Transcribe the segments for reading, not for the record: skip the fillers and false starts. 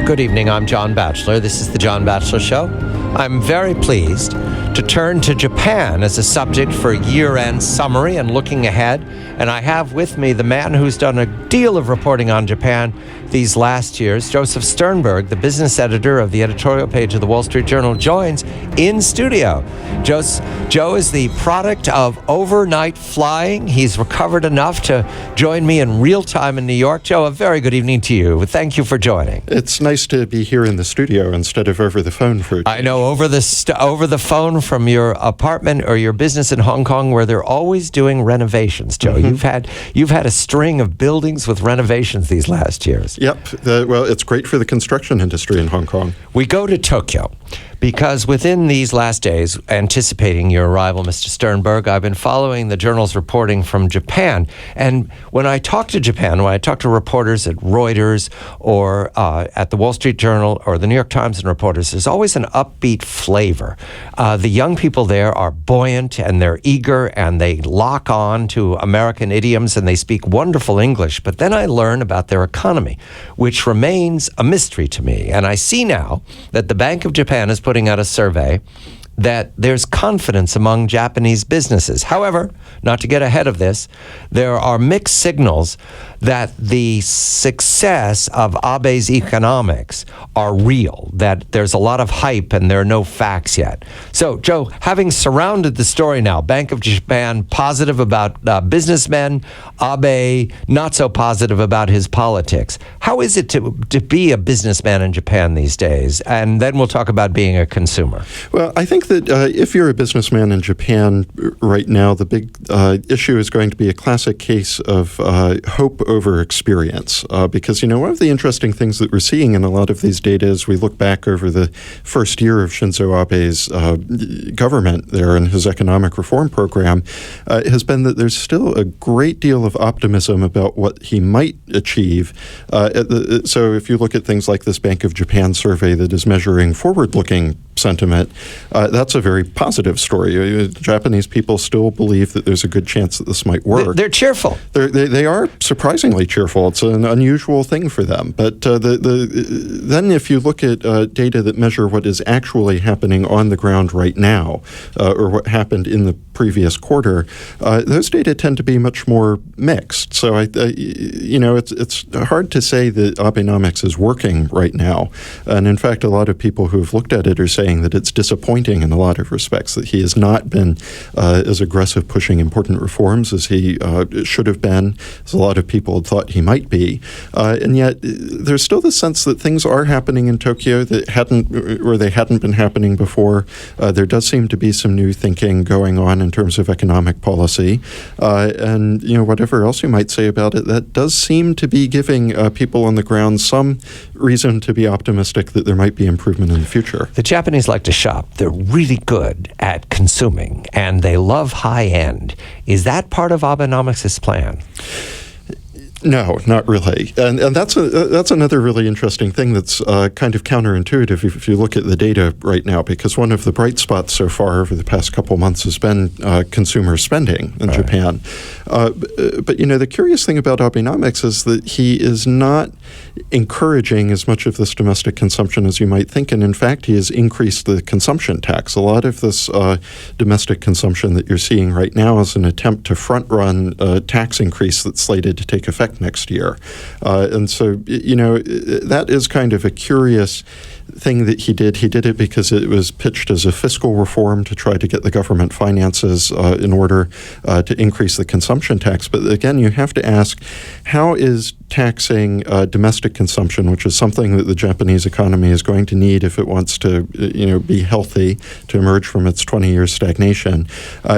Good evening, I'm John Batchelor. This is The John Batchelor Show. I'm very pleased to turn to Japan as a subject for a year-end summary and looking ahead. And I have with me the man who's done a deal of reporting on Japan these last years. Joseph Sternberg, the business editor of the editorial page of the Wall Street Journal, joins in studio. Joe is the product of overnight flying. He's recovered enough to join me in real time in New York. Joe, a very good evening to you. Thank you for joining. It's nice to be here in the studio instead of over the phone for. I know, over the phone from your apartment or your business in Hong Kong, where they're always doing renovations. Joe, you've had a string of buildings with renovations these last years. Yep. Well, it's great for the construction industry in Hong Kong. We go to Tokyo because within these last days, anticipating your arrival, Mr. Sternberg, I've been following the journal's reporting from Japan. And when I talk to Japan, when I talk to reporters at Reuters or at the Wall Street Journal or the New York Times and reporters, there's always an upbeat flavor. The young people there are buoyant and they're eager and they lock on to American idioms and they speak wonderful English. But then I learn about their economy, which remains a mystery to me. And I see now that the Bank of Japan is putting out a survey that there's confidence among Japanese businesses. However, not to get ahead of this, there are mixed signals that the success of Abe's economics are real, that there's a lot of hype and there are no facts yet. So, Joe, having surrounded the story now, Bank of Japan positive about businessmen, Abe not so positive about his politics. How is it to be a businessman in Japan these days? And then we'll talk about being a consumer. Well, I think that if you're a businessman in Japan right now, the big issue is going to be a classic case of hope over experience. Because, one of the interesting things that we're seeing in a lot of these data as we look back over the first year of Shinzo Abe's government there and his economic reform program has been that there's still a great deal of optimism about what he might achieve. So if you look at things like this Bank of Japan survey that is measuring forward-looking sentiment, that's a very positive story. Japanese people still believe that there's a good chance that this might work. They're cheerful. They are surprisingly cheerful. It's an unusual thing for them. But then if you look at data that measure what is actually happening on the ground right now, or what happened in the previous quarter, those data tend to be much more mixed. So it's hard to say that Abenomics is working right now. And in fact, a lot of people who have looked at it are saying that it's disappointing in a lot of respects, that he has not been as aggressive pushing important reforms as he should have been, as a lot of people had thought he might be. And yet there's still the sense that things are happening in Tokyo that hadn't been happening before. There does seem to be some new thinking going on in terms of economic policy. And whatever else you might say about it, that does seem to be giving people on the ground some reason to be optimistic that there might be improvement in the future. The Japanese like to shop. They're really good at consuming, and they love high end. Is that part of Abenomics' plan? No, not really. And that's another really interesting thing that's kind of counterintuitive if you look at the data right now, because one of the bright spots so far over the past couple months has been consumer spending in Japan. But the curious thing about Abenomics is that he is not encouraging as much of this domestic consumption as you might think. And in fact, he has increased the consumption tax. A lot of this domestic consumption that you're seeing right now is an attempt to front-run a tax increase that's slated to take effect next year. And so, that is kind of a curious thing that he did. He did it because it was pitched as a fiscal reform to try to get the government finances in order to increase the consumption tax. But again, you have to ask, how is taxing domestic consumption, which is something that the Japanese economy is going to need if it wants to, be healthy, to emerge from its 20-year stagnation,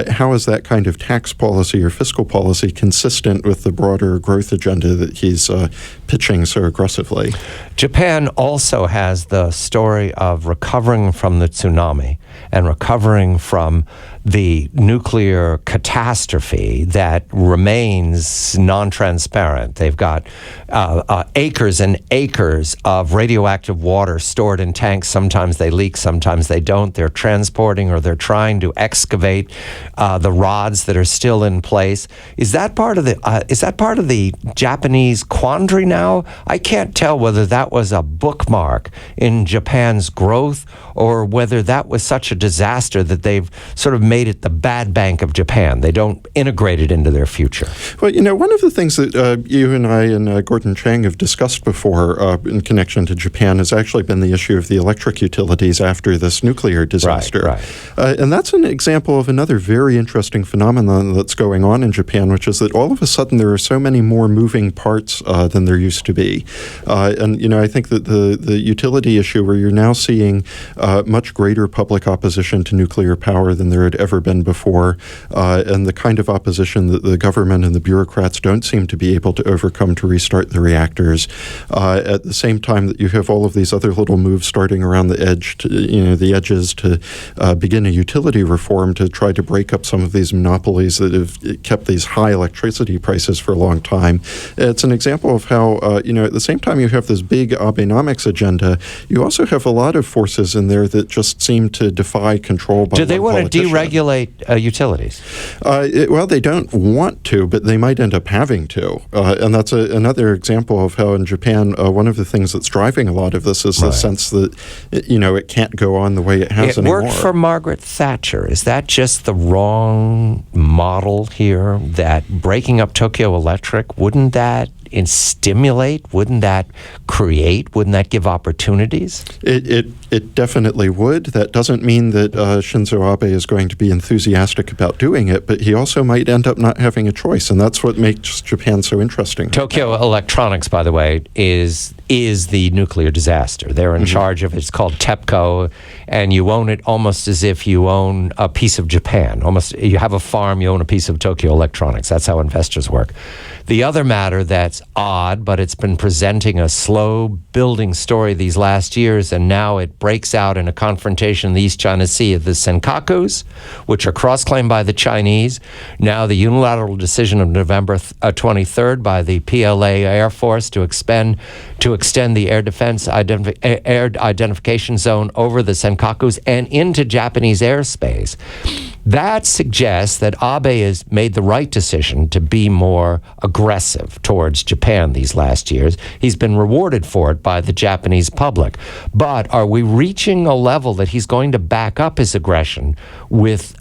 how is that kind of tax policy or fiscal policy consistent with the broader growth agenda that he's pitching so aggressively? Japan also has the story of recovering from the tsunami and recovering from the nuclear catastrophe that remains non-transparent. They've got acres and acres of radioactive water stored in tanks. Sometimes they leak, sometimes they don't. They're transporting or they're trying to excavate the rods that are still in place. Is that part of the Japanese quandary now? I can't tell whether that was a bookmark in Japan's growth or whether that was such a disaster that they've sort of made it the bad bank of Japan. They don't integrate it into their future. Well, one of the things that you and I and Gordon Chang have discussed before in connection to Japan has actually been the issue of the electric utilities after this nuclear disaster. Right. And that's an example of another very interesting phenomenon that's going on in Japan, which is that all of a sudden there are so many more moving parts than there used to be. And I think that the utility issue where you're now seeing much greater public opposition to nuclear power than there had ever been before, and the kind of opposition that the government and the bureaucrats don't seem to be able to overcome to restart the reactors. At the same time that you have all of these other little moves starting around the edges to begin a utility reform to try to break up some of these monopolies that have kept these high electricity prices for a long time. It's an example of how, at the same time you have this big Abenomics agenda, you also have a lot of forces in there that just seem to defy control by Do they want to politician. deregulate utilities? Well, they don't want to, but they might end up having to. And that's another example of how in Japan, one of the things that's driving a lot of this is the sense that, it can't go on the way it has anymore. It worked for Margaret Thatcher. Is that just the wrong model here, that breaking up Tokyo Electric, wouldn't that stimulate? Wouldn't that create? Wouldn't that give opportunities? It definitely would. That doesn't mean that Shinzo Abe is going to be enthusiastic about doing it, but he also might end up not having a choice, and that's what makes Japan so interesting. Tokyo Electronics, by the way, is the nuclear disaster. They're in charge of it. It's called TEPCO, and you own it almost as if you own a piece of Japan. Almost, you have a farm, you own a piece of Tokyo Electronics. That's how investors work. The other matter that's odd, but it's been presenting a slow building story these last years, and now it breaks out in a confrontation in the East China Sea of the Senkakus, which are cross-claimed by the Chinese. Now the unilateral decision of November 23rd by the PLA Air Force to extend the air defense air identification zone over the Senkakus and into Japanese airspace. That suggests that Abe has made the right decision to be more aggressive towards Japan these last years. He's been rewarded for it by the Japanese public. But are we reaching a level that he's going to back up his aggression with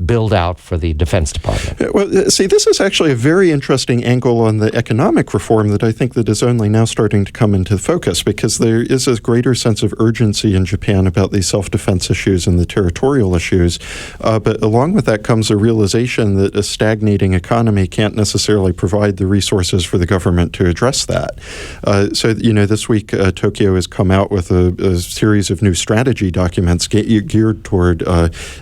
build-out for the Defense Department? Well, see, this is actually a very interesting angle on the economic reform that I think that is only now starting to come into focus, because there is a greater sense of urgency in Japan about these self-defense issues and the territorial issues. But along with that comes a realization that a stagnating economy can't necessarily provide the resources for the government to address that. So, this week Tokyo has come out with a series of new strategy documents geared toward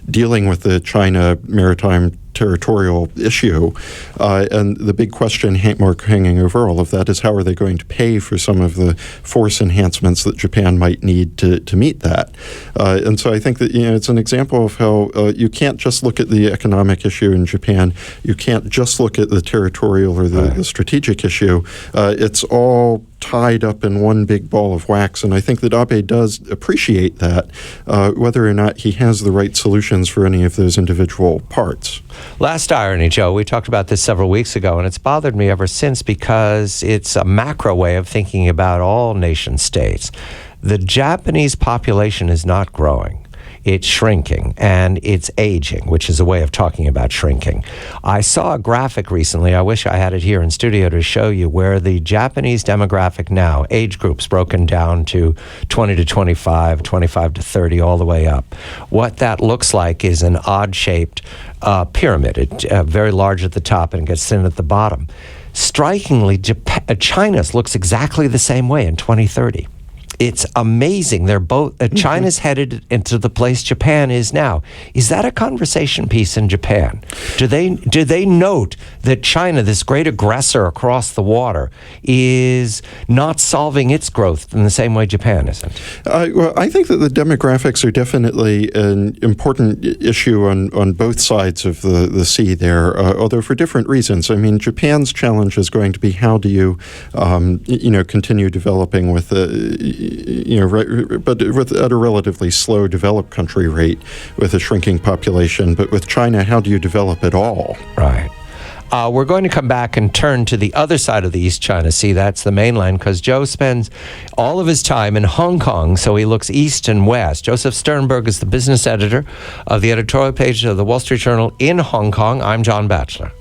dealing with the China maritime territorial issue. And the big question mark hanging over all of that is how are they going to pay for some of the force enhancements that Japan might need to meet that. And so I think that it's an example of how you can't just look at the economic issue in Japan. You can't just look at the territorial or the strategic issue. It's all tied up in one big ball of wax, and I think that Abe does appreciate that, whether or not he has the right solutions for any of those individual parts. Last irony, Joe, we talked about this several weeks ago, and it's bothered me ever since because it's a macro way of thinking about all nation states. The Japanese population is not growing. It's shrinking, and it's aging, which is a way of talking about shrinking. I saw a graphic recently, I wish I had it here in studio to show you, where the Japanese demographic now, age groups broken down to 20 to 25, 25 to 30, all the way up. What that looks like is an odd-shaped pyramid, very large at the top and gets thin at the bottom. Strikingly, China's looks exactly the same way in 2030. It's amazing. They're both. China's headed into the place Japan is now. Is that a conversation piece in Japan? Do they note that China, this great aggressor across the water, is not solving its growth in the same way Japan isn't? Well, I think that the demographics are definitely an important issue on both sides of the sea there, although for different reasons. I mean, Japan's challenge is going to be how do you, continue developing with but at a relatively slow developed country rate with a shrinking population. But with China, how do you develop at all? Right. We're going to come back and turn to the other side of the East China Sea. That's the mainland, because Joe spends all of his time in Hong Kong, so he looks east and west. Joseph Sternberg is the business editor of the editorial page of the Wall Street Journal in Hong Kong. I'm John Batchelor.